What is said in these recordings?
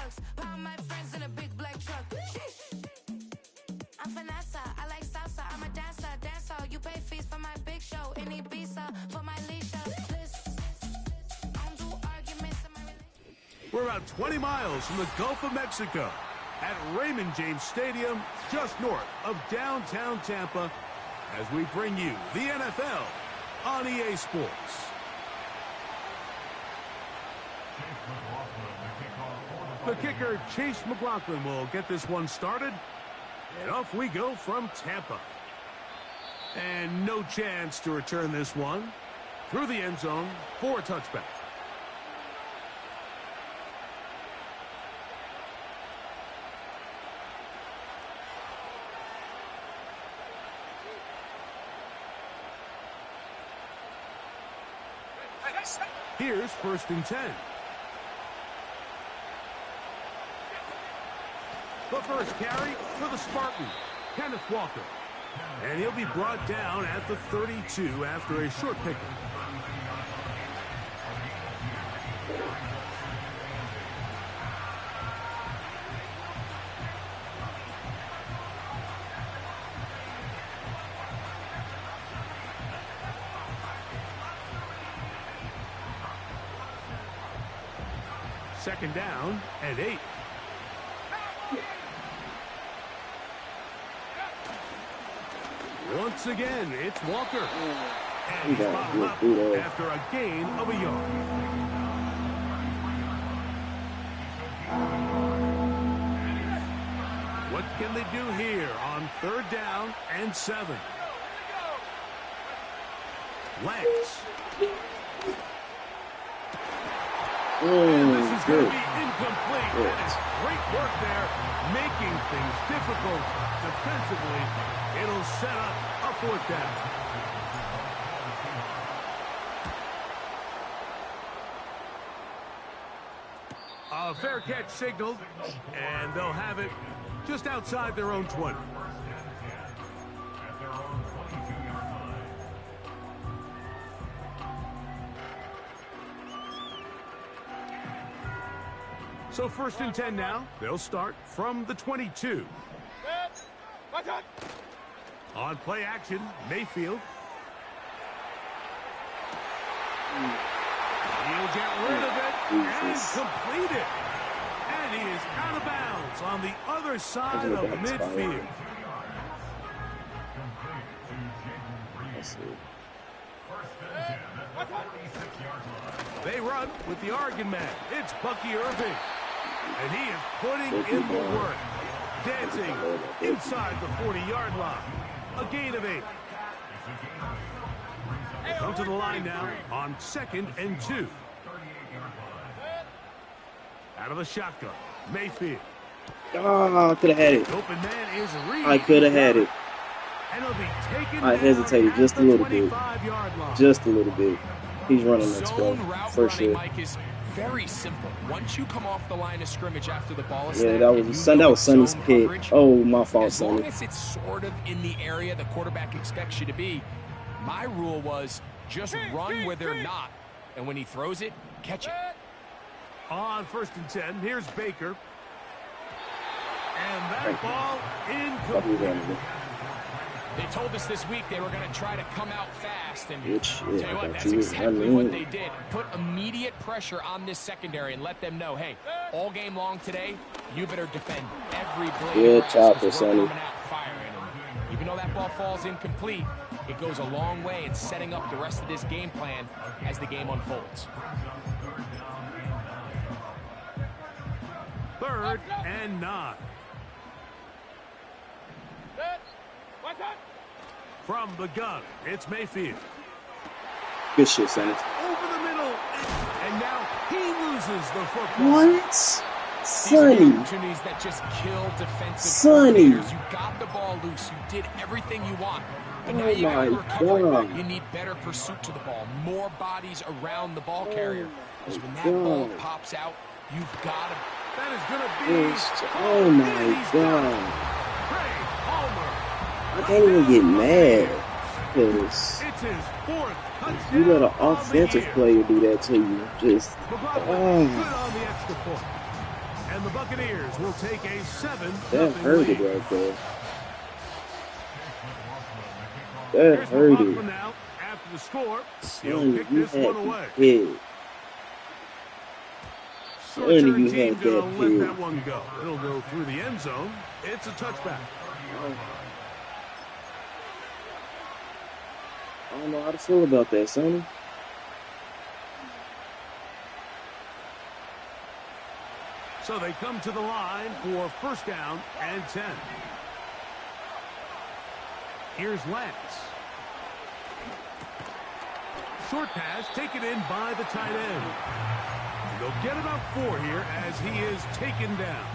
bucks. Pound my friends in a big black truck. I'm Vanessa, I like salsa. I'm a dancer, You pay fees for my big show. Any visa for my Leisha. I don't do arguments in my relationship. We're about 20 miles from the Gulf of Mexico at Raymond James Stadium, just north of downtown Tampa, as we bring you the NFL on EA Sports. The kicker, Chase McLaughlin, will get this one started. And off we go from Tampa. And no chance to return this one through the end zone for a touchback. Here's 1st and 10. The first carry for the Spartan, Kenneth Walker. And he'll be brought down at the 32 after a short pickup. Second down and 8. Once again, it's Walker. And he's bottled up after a gain of a yard. What can they do here on 3rd down and 7? Legs. And this is going to be incomplete. That is great work there, making things difficult defensively. It'll set up a 4th down. A fair catch signaled, and they'll have it just outside their own 20. So 1st and 10 now. They'll start from the 22. On play action, Mayfield. He'll get rid of it and complete it. And he is out of bounds on the other side of midfield. They run with the Oregon man. It's Bucky Irving. And he is putting in the work. Dancing inside the 40-yard line. A gain of 8. Come to the line now on 2nd and 2. Out of the shotgun, Mayfield. Oh, I could have had it. Open man is Reed. I could have had it. And it'll be taken I hesitated just a little bit. line. Just a little bit. He's running next Zone go route for running, sure. Mike, is very simple. Once you come off the line of scrimmage after the ball is Yeah, snapped, that was Sonny's pick. Oh, my fault, as long Sonny. as it's sort of in the area the quarterback expects you to be, my rule was just run where they're not. And when he throws it, catch it. On 1st and 10, here's Baker. And that ball incomplete. They told us this week they were going to try to come out fast, and tell you what, that's you. exactly what they did. Put immediate pressure on this secondary and let them know, hey, all game long today, you better defend every blade. Good chopper, Sonny. Even though that ball falls incomplete, it goes a long way in setting up the rest of this game plan as the game unfolds. 3rd and 9. From the gun, it's Mayfield. Good shit, Sonny. Over the middle, and now he loses the football. What? Sonny. Opportunities that just kill defensive Sonny. coordinators. You got the ball loose. You did everything you want. But now you got to recover. God. You need better pursuit to the ball. More bodies around the ball carrier. Because when that ball pops out, you've got to. That is going to be. Oh my God. I can't even get mad. Because It's his 4th touchdown. you let an offensive player do that to you. Just, Put it on the extra point. And the Buccaneers will take a 7-0 That hurt it lead. right there. That Here's hurt McLaughlin it. now after the score. He'll Son, kick you this had one the away. pig. Short Son, return you team had gonna that let pig. that one go. It'll go through the end zone. It's a touchback. I don't know how to feel about that, Sonny. So they come to the line for first down and 10. Here's Lance. Short pass taken in by the tight end. And they'll get about 4 here as he is taken down.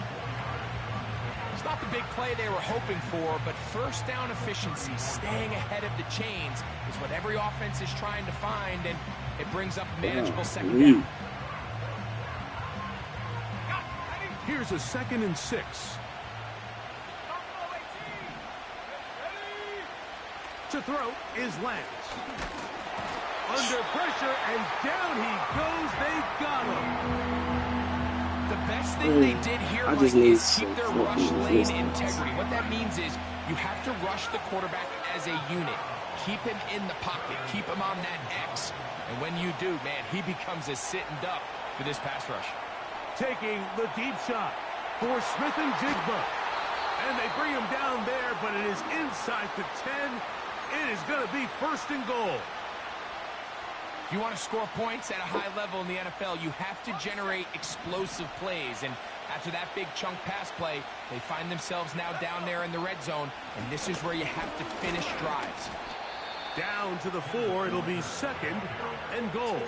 It's not the big play they were hoping for, but first down efficiency, staying ahead of the chains, is what every offense is trying to find, and it brings up a manageable second down. Here's a 2nd and 6. To throw is Lance. Under pressure, and down he goes. They got him. The best thing they did here, I Mike, just need is keep their some rush fucking lane resistance. integrity. What that means is you have to rush the quarterback as a unit. Keep him in the pocket. Keep him on that X. And when you do, man, he becomes a sitting duck for this pass rush. Taking the deep shot for Smith and Jigba. And they bring him down there, but it is inside the 10. It is going to be 1st and goal. If you want to score points at a high level in the NFL, you have to generate explosive plays. And after that big chunk pass play, they find themselves now down there in the red zone. And this is where you have to finish drives. Down to the 4. It'll be 2nd and goal.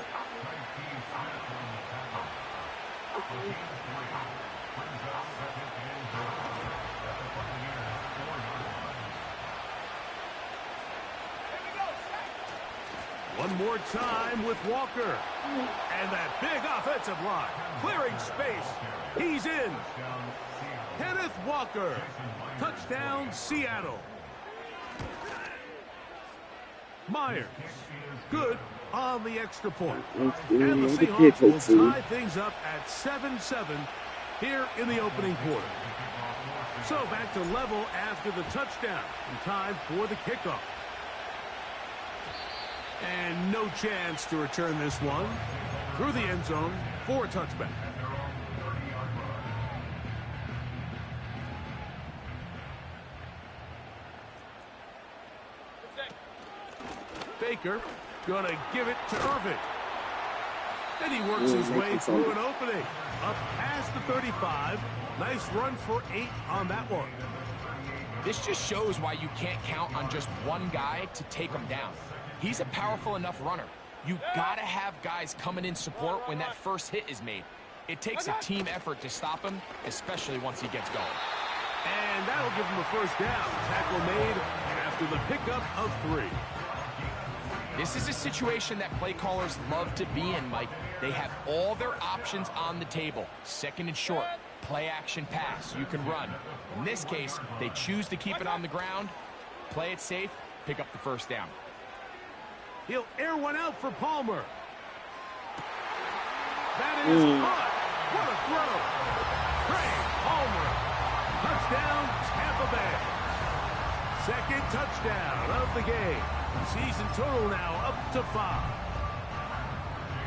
One more time with Walker. And that big offensive line. Clearing space. He's in. Kenneth Walker. Touchdown, Seattle. Myers. Good on the extra point. And the Seahawks will tie things up at 7-7 here in the opening quarter. So back to level after the touchdown. And time for the kickoff. And no chance to return this one through the end zone for a touchback. Baker gonna give it to Irvin. And he works his way through an opening. Up past the 35. Nice run for 8 on that one. This just shows why you can't count on just one guy to take him down. He's a powerful enough runner. You gotta have guys coming in support when that first hit is made. It takes a team effort to stop him, especially once he gets going. And that'll give him a first down. Tackle made after the pickup of 3. This is a situation that play callers love to be in, Mike. They have all their options on the table. 2nd and short, play action pass, you can run. In this case, they choose to keep it on the ground, play it safe, pick up the first down. He'll air one out for Palmer. That is caught. What a throw. Trey Palmer. Touchdown, Tampa Bay. 2nd touchdown of the game. Season total now up to 5.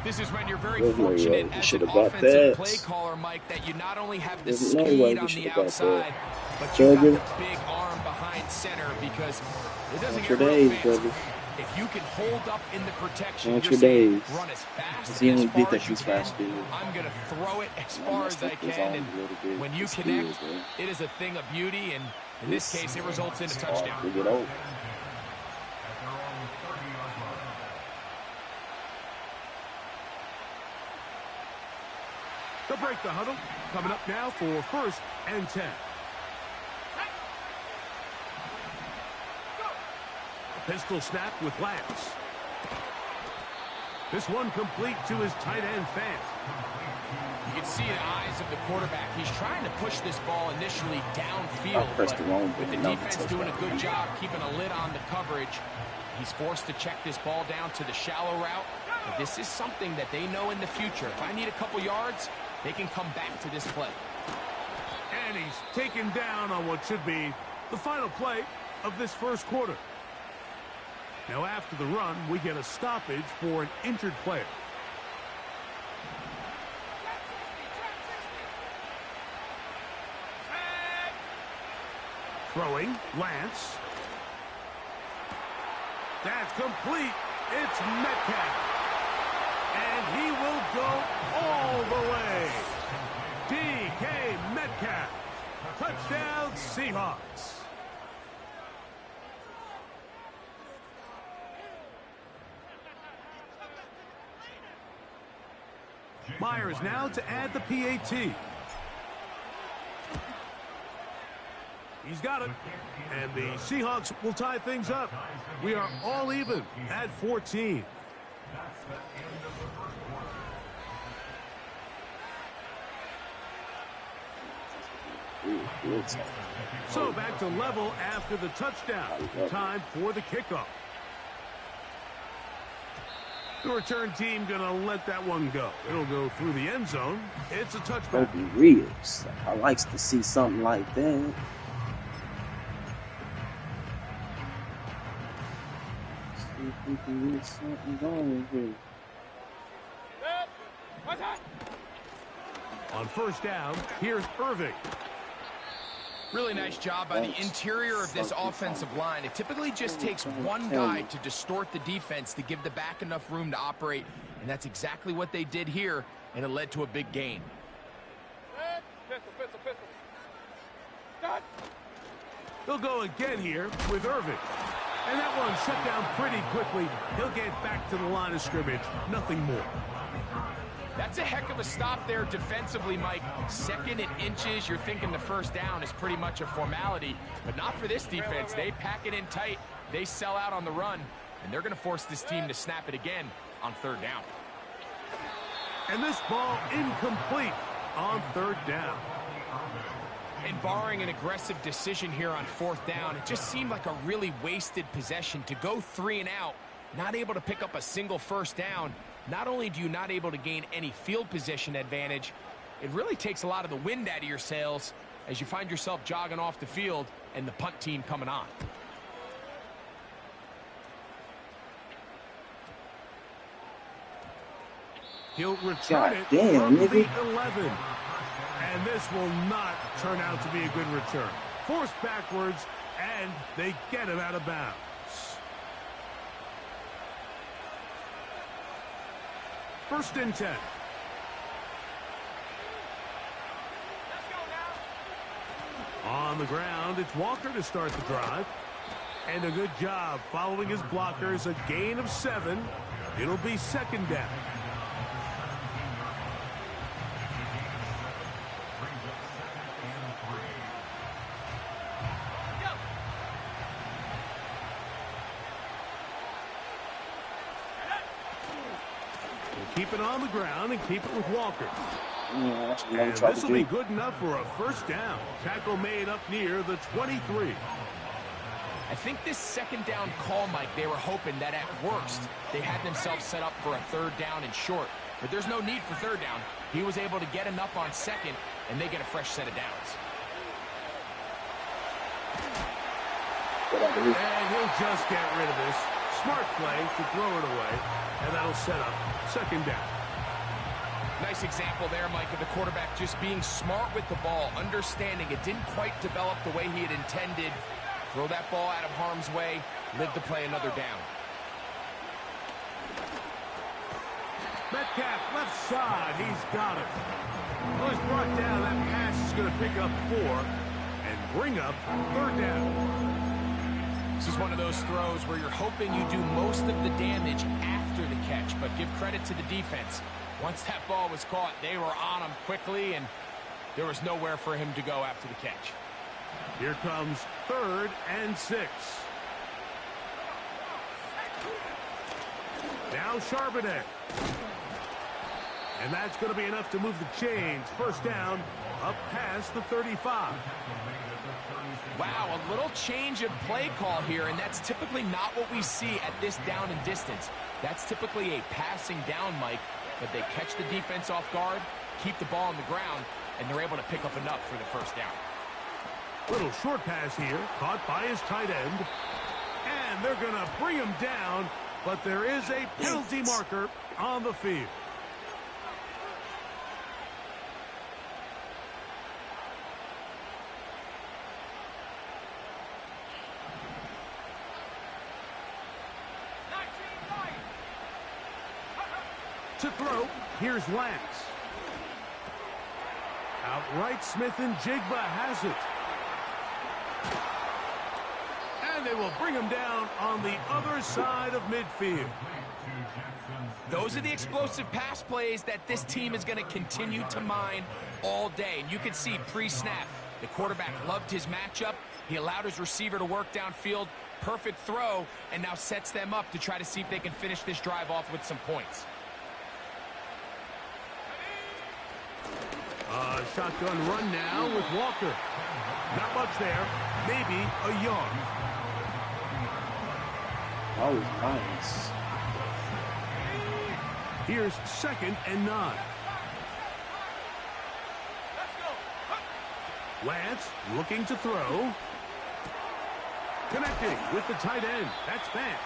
This is when you're very fortunate as an offensive play caller, Mike, that you not only have the speed on the outside, but you got the big arm behind center, because it doesn't get real fancy. If you can hold up in the protection, you're saying run as fast as far as you can. I'm going to throw it as far as I can. And when you connect, it is a thing of beauty. And in this case, it results in a touchdown. They'll break the huddle. Coming up now for 1st and 10. Pistol snap with Lance. This one complete to his tight end, Fant. You can see the eyes of the quarterback. He's trying to push this ball initially downfield, but with the defense doing a good job keeping a lid on the coverage, he's forced to check this ball down to the shallow route. But this is something that they know in the future. If I need a couple yards, they can come back to this play. And he's taken down on what should be the final play of this first quarter. Now after the run, we get a stoppage for an injured player. Throwing, Lance. That's complete. It's Metcalf. And he will go all the way. DK Metcalf. Touchdown, Seahawks. Myers now to add the PAT. He's got it. And the Seahawks will tie things up. We are all even at 14. So back to level after the touchdown. Time for the kickoff. The return team gonna let that one go. It'll go through the end zone. It's a touchback. Kobe Reeves. I likes to see something like that. See if we can get something going here. On first down, here's Irving. Really nice job by the interior of this offensive line. It typically just takes one guy to distort the defense to give the back enough room to operate, and that's exactly what they did here, and it led to a big gain. They'll go again here with Irving. And that one shut down pretty quickly. He'll get back to the line of scrimmage. Nothing more. That's a heck of a stop there defensively, Mike. Second and inches, you're thinking the first down is pretty much a formality, but not for this defense. They pack it in tight, they sell out on the run, and they're going to force this team to snap it again on third down. And this ball incomplete on third down. And barring an aggressive decision here on fourth down, it just seemed like a really wasted possession to go 3 and out, not able to pick up a single first down. Not only do you not able to gain any field position advantage, it really takes a lot of the wind out of your sails as you find yourself jogging off the field and the punt team coming on. He'll return it from the 11. And this will not turn out to be a good return. Forced backwards, and they get him out of bounds. First and 10. On the ground, it's Walker to start the drive. And a good job following his blockers. A gain of 7. It'll be second down. Keep it on the ground and keep it with Walker. And this will be good enough for a first down. Tackle made up near the 23. I think this second down call, Mike, they were hoping that at worst they had themselves set up for a third down and short. But there's no need for third down. He was able to get enough on second, and they get a fresh set of downs. And he'll just get rid of this. Smart play to throw it away, and that'll set up second down. Nice example there, Mike, of the quarterback just being smart with the ball, understanding it didn't quite develop the way he had intended. Throw that ball out of harm's way, live to play another down. Metcalf, left side, he's got it. Well, he's brought down. That pass is going to pick up 4 and bring up third down. This is one of those throws where you're hoping you do most of the damage after the catch, but give credit to the defense. Once that ball was caught, they were on him quickly, and there was nowhere for him to go after the catch. Here comes third and 6. Now Charbonnet. And that's going to be enough to move the chains. First down, up past the 35. Wow, a little change of play call here, and that's typically not what we see at this down and distance. That's typically a passing down, Mike, but they catch the defense off guard, keep the ball on the ground, and they're able to pick up enough for the first down. Little short pass here, caught by his tight end. And they're going to bring him down, but there is a penalty marker on the field. To throw, here's Lance. Outright, Smith and Jigba has it. And they will bring him down on the other side of midfield. Those are the explosive pass plays that this team is going to continue to mine all day. And you can see pre-snap, the quarterback loved his matchup. He allowed his receiver to work downfield. Perfect throw, and now sets them up to try to see if they can finish this drive off with some points. Shotgun run now with Walker. Not much there. Maybe a yard. That was nice. Here's 2nd and 9. Lance looking to throw. Connecting with the tight end. That's Fant.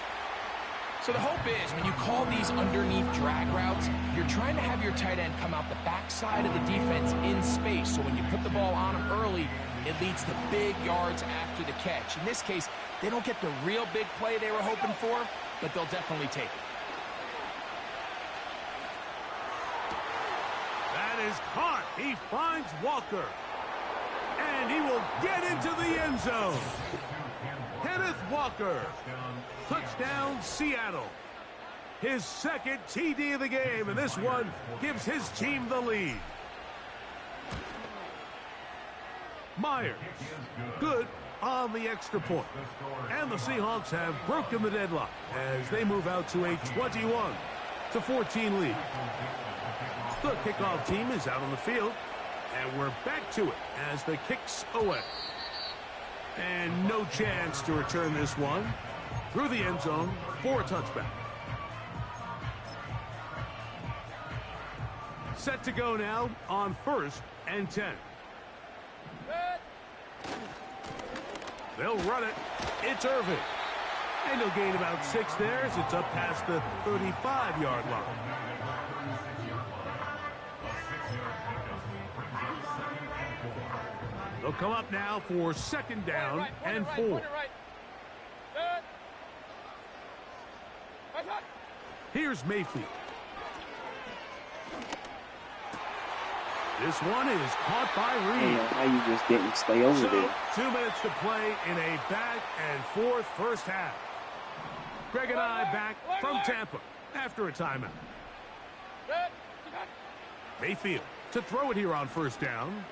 So the hope is when you call these underneath drag routes, you're trying to have your tight end come out the backside of the defense in space. So when you put the ball on him early, it leads to big yards after the catch. In this case, they don't get the real big play they were hoping for, but they'll definitely take it. That is caught. He finds Walker. And he will get into the end zone. Kenneth Walker. Touchdown, Seattle. His 2nd TD of the game, and this one gives his team the lead. Myers, good on the extra point. And the Seahawks have broken the deadlock as they move out to a 21-14 lead. The kickoff team is out on the field, and we're back to it as the kick's away. And no chance to return this one through the end zone for a touchback. Set to go now on 1st and 10. They'll run it. It's Irvin. And he'll gain about 6 there as it's up past the 35-yard line. They'll come up now for 2nd down and 4. Here's Mayfield. This one is caught by Reed. How you just didn't stay over there? 2 minutes to play in a back and forth first half. Greg and I back from Tampa after a timeout. Mayfield to throw it here on 1st down.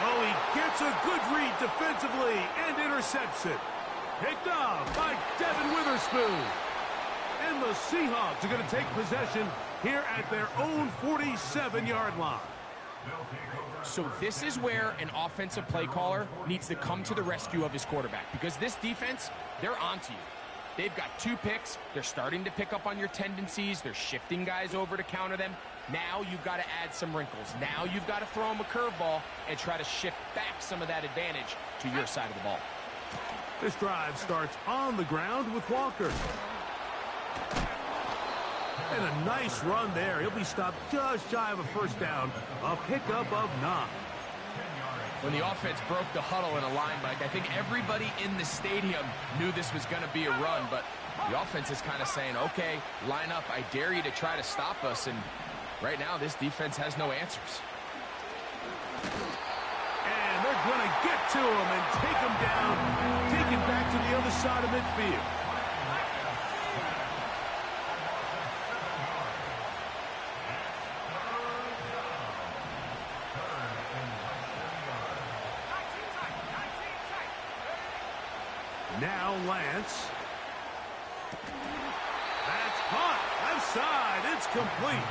Oh, he gets a good read defensively and intercepts it. Picked off by Devin Witherspoon. And the Seahawks are going to take possession here at their own 47-yard line. So this is where an offensive play caller needs to come to the rescue of his quarterback, because this defense, they're onto you. They've got 2 picks. They're starting to pick up on your tendencies. They're shifting guys over to counter them. Now you've got to add some wrinkles. Now you've got to throw them a curveball and try to shift back some of that advantage to your side of the ball. This drive starts on the ground with Walker. And a nice run there. He'll be stopped just shy of a 1st down. A pickup of 9. When the offense broke the huddle in a line, Mike, I think everybody in the stadium knew this was going to be a run, but the offense is kind of saying, okay, line up. I dare you to try to stop us, and right now this defense has no answers. And they're going to get to him and take him down, take it back to the other side of midfield. Now Lance. That's caught. Left side. It's complete.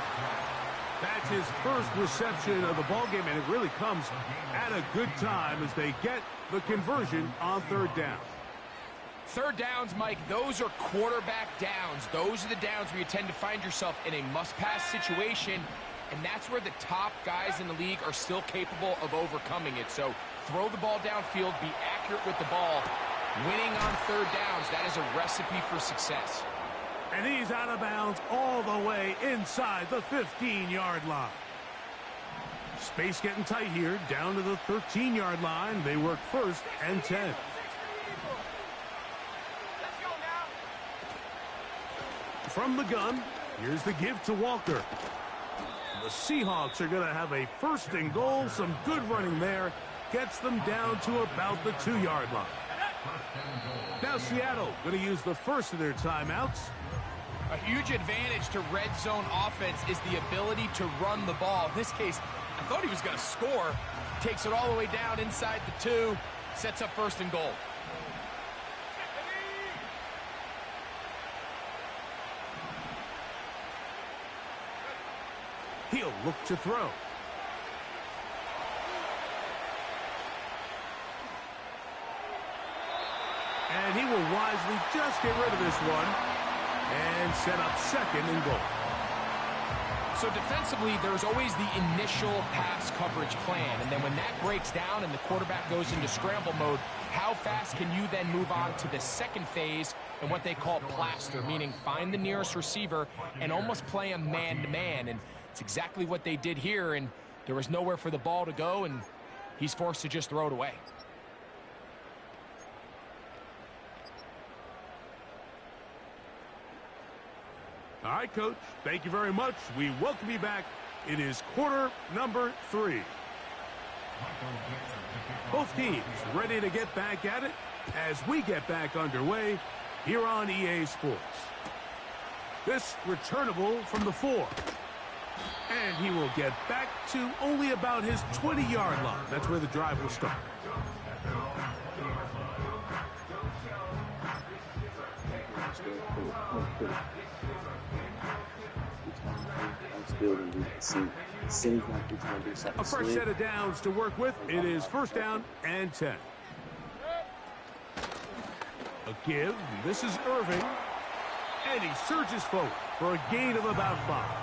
That's his first reception of the ballgame, and it really comes at a good time as they get the conversion on 3rd down. 3rd downs, Mike, those are quarterback downs. Those are the downs where you tend to find yourself in a must-pass situation, And that's where the top guys in the league are still capable of overcoming it. So throw the ball downfield, be accurate with the ball. Winning on third downs, that is a recipe for success. And he's out of bounds all the way inside the 15-yard line. Space getting tight here, down to the 13-yard line. They work 1st and 10. From the gun, here's the give to Walker. The Seahawks are going to have a 1st and goal. Some good running there. Gets them down to about the 2-yard line. Now Seattle going to use the first of their timeouts. A huge advantage to red zone offense is the ability to run the ball. In this case, I thought he was going to score. Takes it all the way down inside the 2. Sets up 1st and goal. He'll look to throw. And he will wisely just get rid of this one and set up 2nd and goal. So defensively, there's always the initial pass coverage plan. And then when that breaks down and the quarterback goes into scramble mode, how fast can you then move on to the 2nd phase and what they call plaster, meaning find the nearest receiver and almost play him man-to-man. And it's exactly what they did here, and there was nowhere for the ball to go, and he's forced to just throw it away. All right, Coach, thank you very much. We welcome you back. It is quarter number 3. Both teams ready to get back at it as we get back underway here on EA Sports. This returnable from the 4. And he will get back to only about his 20-yard line. That's where the drive will start. A fresh set of downs to work with. It is 1st down and 10. A give. This is Irving. And he surges forward for a gain of about 5.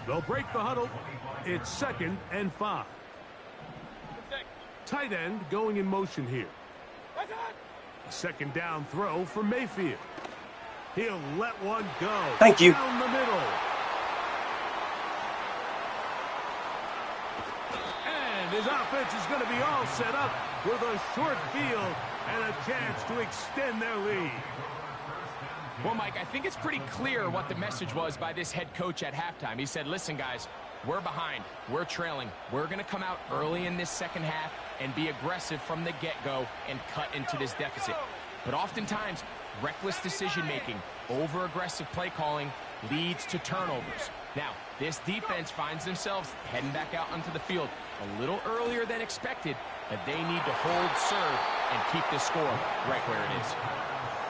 They'll break the huddle. It's 2nd and 5. Tight end going in motion here. A 2nd down throw for Mayfield. He'll let one go. Thank you. Down the middle. And his offense is going to be all set up with a short field and a chance to extend their lead. Well, Mike, I think it's pretty clear what the message was by this head coach at halftime. He said, listen, guys, we're behind. We're trailing. We're going to come out early in this second half and be aggressive from the get-go and cut into this deficit. But oftentimes, reckless decision-making, over-aggressive play calling leads to turnovers. Now, this defense finds themselves heading back out onto the field a little earlier than expected, but they need to hold serve and keep this score right where it is.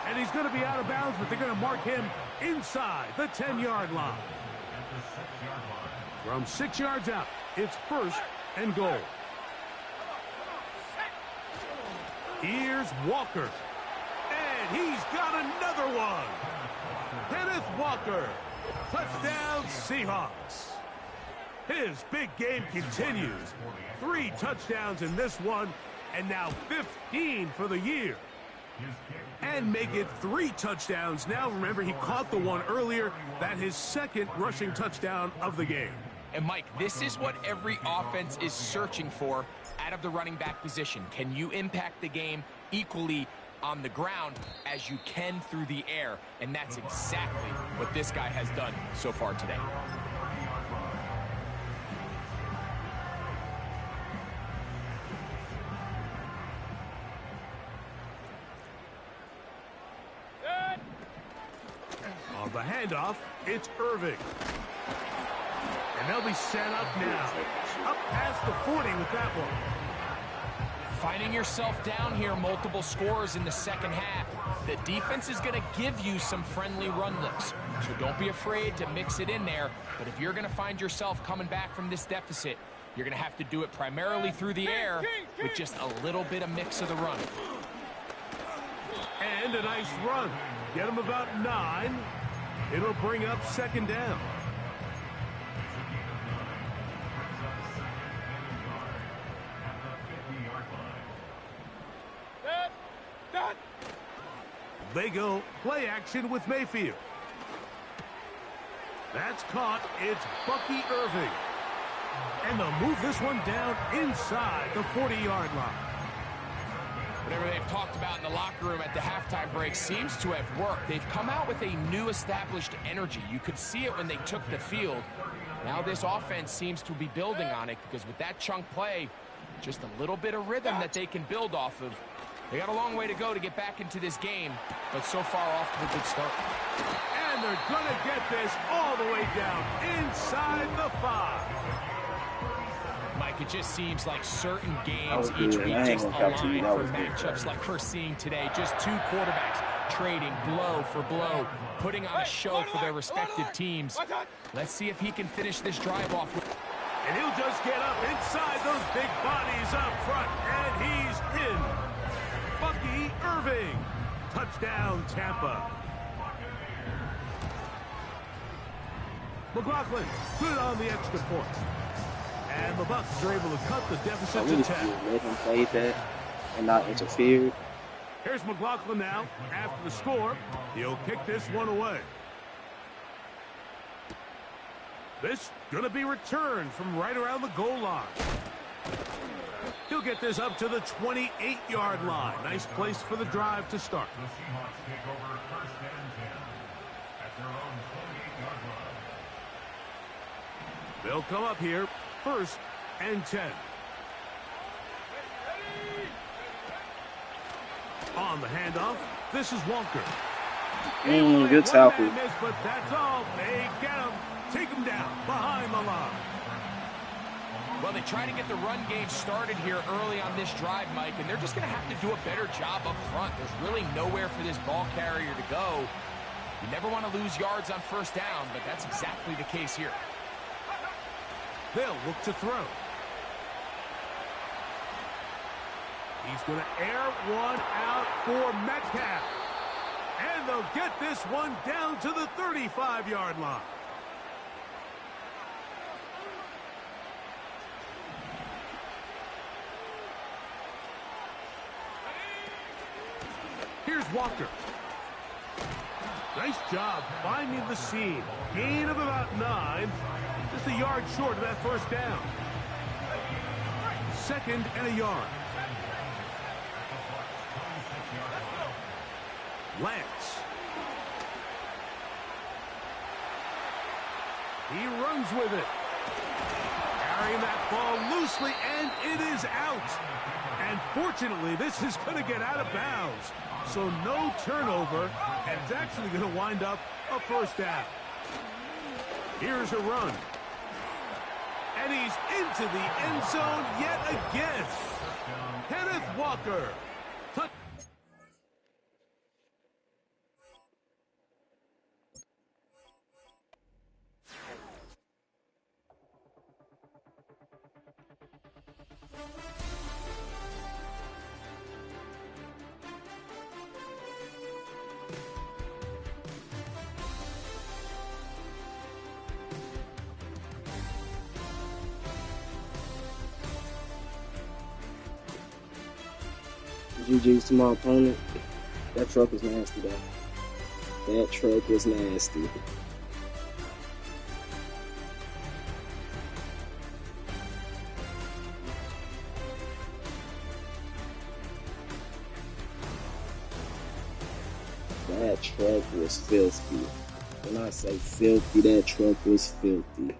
And he's going to be out of bounds, but they're going to mark him inside the 10-yard line. From 6 yards out, it's 1st and goal. Here's Walker. And he's got another one. Kenneth Walker. Touchdown, Seahawks. His big game continues. 3 touchdowns in this one, and now 15 for the year. And make it 3 touchdowns. Now, remember, he caught the one earlier. That his 2nd rushing touchdown of the game. And, Mike, this is what every offense is searching for out of the running back position. Can you impact the game equally on the ground as you can through the air? And that's exactly what this guy has done so far today. On the handoff, it's Irving. And they'll be set up now. Up past the 40 with that one. Finding yourself down here, multiple scores in the second half. The defense is going to give you some friendly run looks. So don't be afraid to mix it in there. But if you're going to find yourself coming back from this deficit, you're going to have to do it primarily through the air with just a little bit of mix of the run. And a nice run. Get him about 9. It'll bring up 2nd down. They go play action with Mayfield. That's caught. It's Bucky Irving. And they'll move this one down inside the 40-yard line. Whatever they've talked about in the locker room at the halftime break seems to have worked. They've come out with a new established energy. You could see it when they took the field. Now this offense seems to be building on it because with that chunk play, just a little bit of rhythm that they can build off of. They got a long way to go to get back into this game, but so far off to a good start. And they're going to get this all the way down inside the 5. Mike, it just seems like certain games each week just align for matchups like we're seeing today. Just two quarterbacks trading blow for blow, putting on a show for their respective teams. Let's see if he can finish this drive off. And he'll just get up inside those big bodies up front, and he's in. Bucky Irving. Touchdown, Tampa. McLaughlin good on the extra point. And the Bucs are able to cut the deficit to 10. Let him play that and not interfere. Here's McLaughlin now. After the score, he'll kick this one away. This going to be returned from right around the goal line. He'll get this up to the 28-yard line. Nice place for the drive to start. The Seahawks take over 1st and 10 at their own 28-yard line. They'll come up here, 1st and 10. On the handoff, this is Walker. Good tackle. But that's all. They get him. Take him down behind the line. Well, they try to get the run game started here early on this drive, Mike, and they're just going to have to do a better job up front. There's really nowhere for this ball carrier to go. You never want to lose yards on 1st down, but that's exactly the case here. They'll look to throw. He's going to air one out for Metcalf. And they'll get this one down to the 35-yard line. Here's Walker. Nice job finding the seam. Gain of about 9. Just a yard short of that 1st down. 2nd and a yard. Lance. He runs with it. Carrying that ball loosely, and it is out. And fortunately, this is going to get out of bounds. So no turnover, and it's actually going to wind up a 1st down. Here's a run. And he's into the end zone yet again. Kenneth Walker. GG's to my opponent. That truck was nasty, though. That truck was nasty. That truck was filthy. When I say filthy, that truck was filthy.